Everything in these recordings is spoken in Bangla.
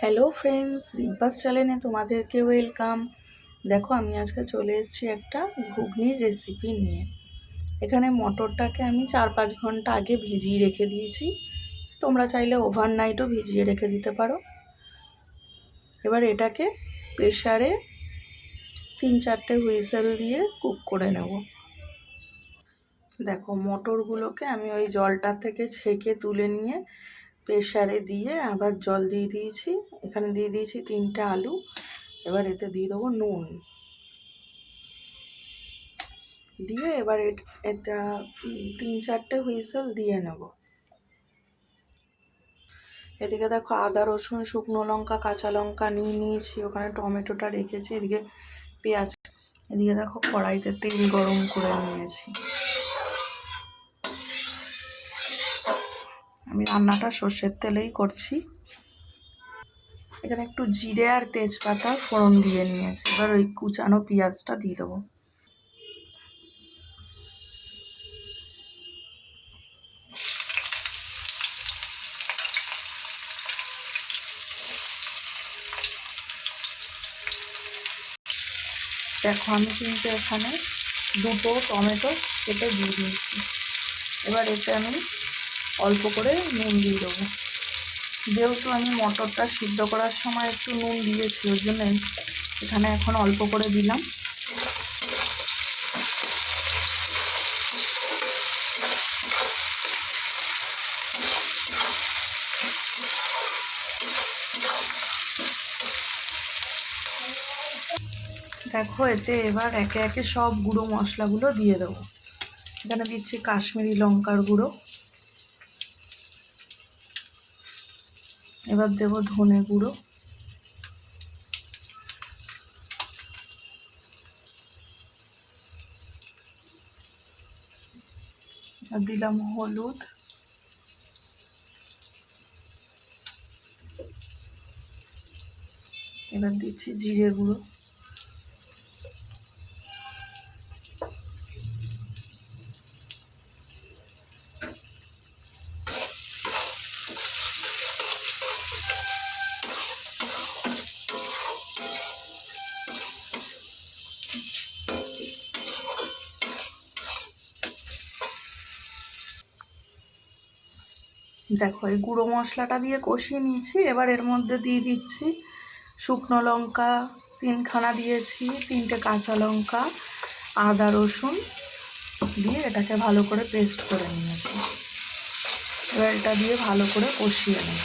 হ্যালো ফ্রেন্ডস, রিম্পাস চ্যানেলে তোমাদেরকে ওয়েলকাম। দেখো, আমি আজকে চলে এসেছি একটা ঘুগনির রেসিপি নিয়ে। এখানে মটরটাকে আমি 4-5 ঘন্টা আগে ভিজিয়ে রেখে দিয়েছি। তোমরা চাইলে ওভারনাইটও ভিজিয়ে রেখে দিতে পারো। এবার এটাকে প্রেসারে 3-4টে হুইসেল দিয়ে কুক করে নেব। দেখো, মটরগুলোকে আমি ওই জলটা থেকে ছেঁকে তুলে নিয়ে প্রেসারে দিয়ে আবার জল দিয়ে দিয়েছি। এখানে দিয়ে দিয়েছি 3টে আলু। এবার এতে দিয়ে দেবো নুন, দিয়ে এবার এটা 3-4টে হুইসেল দিয়ে নেব। এদিকে দেখো, আদা রসুন শুকনো লঙ্কা কাঁচা লঙ্কা নিয়েছি, ওখানে টমেটোটা রেখেছি, এদিকে পেঁয়াজ। এদিকে দেখো, কড়াইতে তেল গরম করে নিয়েছি। আমি রান্নাটা সর্ষের তেলেই করছি। এখানে একটু জিরে আর তেজপাতা ফোড়ন দিয়ে নিয়েছি। এবার ওই কুচানো পেঁয়াজটা দিয়ে দেবো। দেখো, আমি কিন্তু এখানে 2টো টমেটো কেটে দিয়ে দিয়েছি। এবার এতে আমি অল্প করে নুন দিয়ে দেবো। যেহেতু আমি মটরটা সিদ্ধ করার সময় একটু নুন দিয়েছি, ওই জন্য এখানে এখন অল্প করে দিলাম। দেখো, এতে এবার একে একে সব গুঁড়ো মশলাগুলো দিয়ে দেবো। এখানে দিচ্ছি কাশ্মীরি লঙ্কার গুঁড়ো, এবার দেবো ধনে গুঁড়ো, আর দিলাম হলুদ, এবার দিচ্ছি জিরে গুঁড়ো, দেখো এই গুঁড়ো মশলাটা দিয়ে কষিয়ে নিয়েছি। এবার এর মধ্যে দিয়ে দিচ্ছি শুকনো লঙ্কা 3খানা দিয়েছি, 3টে কাঁচা লঙ্কা, আদা রসুন দিয়ে এটাকে ভালো করে পেস্ট করে নিয়েছি। এবার এটা দিয়ে ভালো করে কষিয়ে নেব।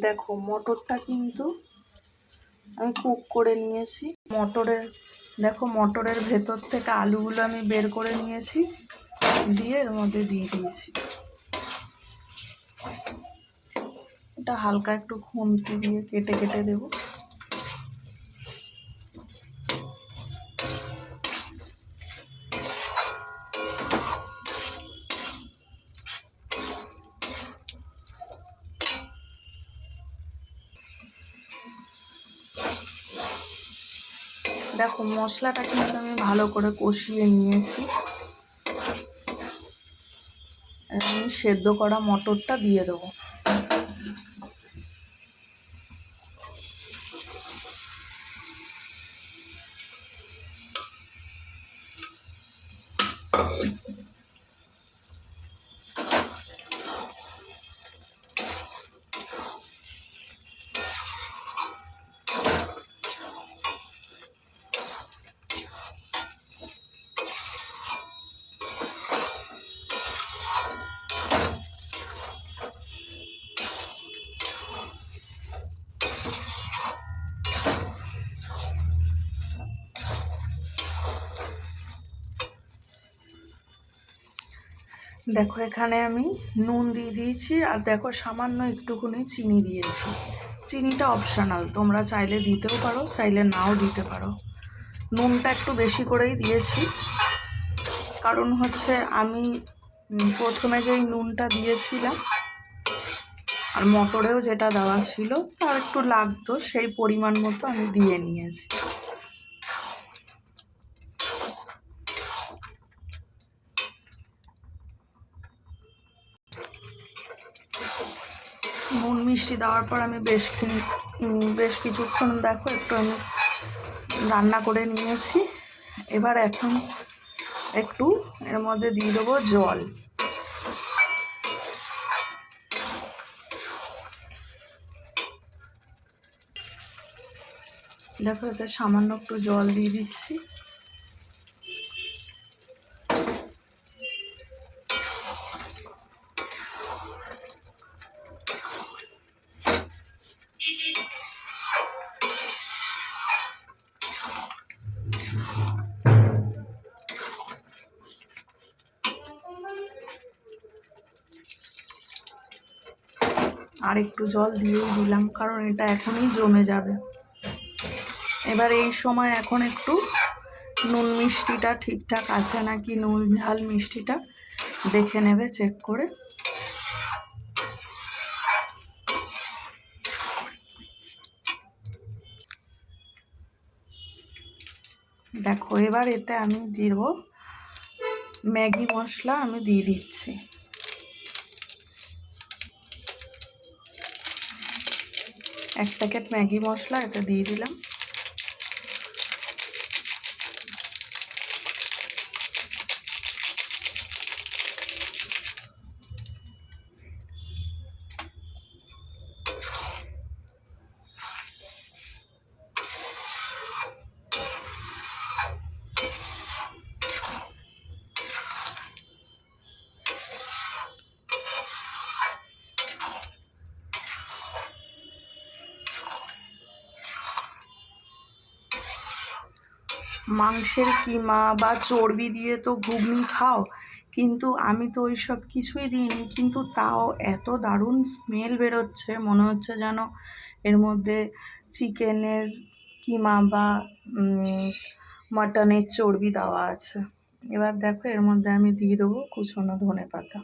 দেখো, মটরটা কিন্তু আমি কুক করে নিয়েছি। মটরের ভেতর থেকে আলুগুলো আমি বের করে নিয়েছি, দিয়ে এর মধ্যে দিয়ে দিয়েছি। এটা হালকা একটু খুন্তি দিয়ে কেটে কেটে দেব। দেখো, মশলাটা কিন্তু আমি ভালো করে কষিয়ে নিয়েছি। আমি সেদ্ধ করা মটরটা দিয়ে দেবো। দেখো, এখানে আমি নুন দিয়ে দিয়েছি, আর দেখো সামান্য একটুখানি চিনি দিয়েছি। চিনিটা অপশনাল, তোমরা চাইলে দিতেও পারো, চাইলে নাও দিতে পারো। নুনটা একটু বেশি করেই দিয়েছি, কারণ হচ্ছে আমি প্রথমে যেই নুনটা দিয়েছিলাম আর মটরেও যেটা দেওয়া ছিল তার একটু লাগতো, সেই পরিমাণ মতো আমি দিয়ে নিয়েছি। নুন মিষ্টি দেওয়ার পর আমি বেশ কিছুক্ষণ দেখো একটু আমি রান্না করে নিয়েছি। এবার এখন একটু এর মধ্যে দিয়ে দেবো জল। দেখো এতে সামান্য একটু জল দিয়ে দিচ্ছি। আর একটু জল দিয়েই দিলাম, কারণ এটা এখনই জমে যাবে। এবার এই সময় এখন একটু নুন মিষ্টিটা ঠিকঠাক আছে নাকি, নুন ঝাল মিষ্টিটা দেখে নেবে চেক করে। দেখো এবার এতে আমি দিব ম্যাগি মশলা, আমি দিয়ে দিচ্ছি। এক প্যাকেট ম্যাগি মশলা এটা দিয়ে দিলাম। মাংসের কিমা বা চর্বি দিয়ে তো ঘুগনি খাও, কিন্তু আমি তো ওই সব কিছুই দিইনি, কিন্তু তাও এত দারুণ স্মেল বেরোচ্ছে, মনে হচ্ছে যেন এর মধ্যে চিকেনের কিমা বা মাটনের চর্বি দেওয়া আছে। এবার দেখো এর মধ্যে আমি দিয়ে দেবো কুচনো ধনেপাতা।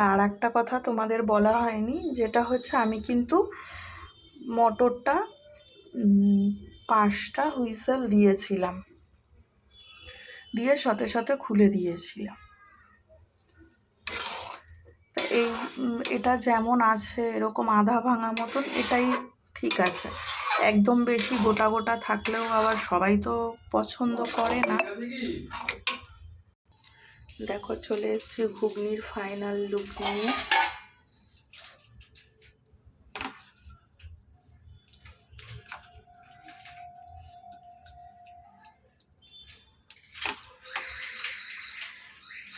আর একটা কথা তোমাদের বলা হয়নি, যেটা হচ্ছে আমি কিন্তু মটরটা 5টা হুইসেল দিয়েছিলাম, দিয়ে সাথে সাথে খুলে দিয়েছিলাম। তা এটা যেমন আছে এরকম আধা ভাঙা মতন এটাই ঠিক আছে। একদম বেশি গোটা গোটা থাকলেও আবার সবাই তো পছন্দ করে না। দেখো চলে এসেছি ঘুগনির ফাইনাল লুক নিয়ে।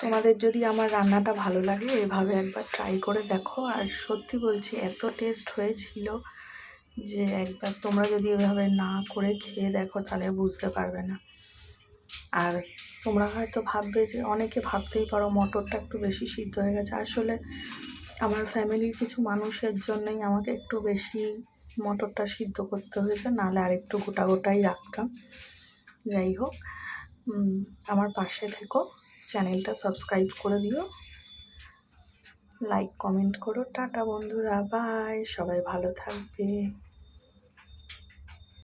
তোমাদের যদি আমার রান্নাটা ভালো লাগে এভাবে একবার ট্রাই করে দেখো। আর সত্যি বলছি এত টেস্ট হয়েছিল যে একবার তোমরা যদি এভাবে না করে খেয়ে দেখো তাহলে বুঝতে পারবে না। আর তোমরা হয়তো ভাববে যে, অনেকে ভাবতেই পারো মটরটা একটু বেশি সিদ্ধ হয়ে গেছে। আসলে আমার ফ্যামিলির কিছু মানুষের জন্যই আমাকে একটু বেশি মটরটা সিদ্ধ করতে হয়েছে, নাহলে আর একটু গোটা গোটাই রাখতাম। যাই হোক, আমার পাশে থেকো, চ্যানেলটা সাবস্ক্রাইব করে দিও, লাইক কমেন্ট করো। টাটা বন্ধুরা, বাই, সবাই ভালো থাকবে।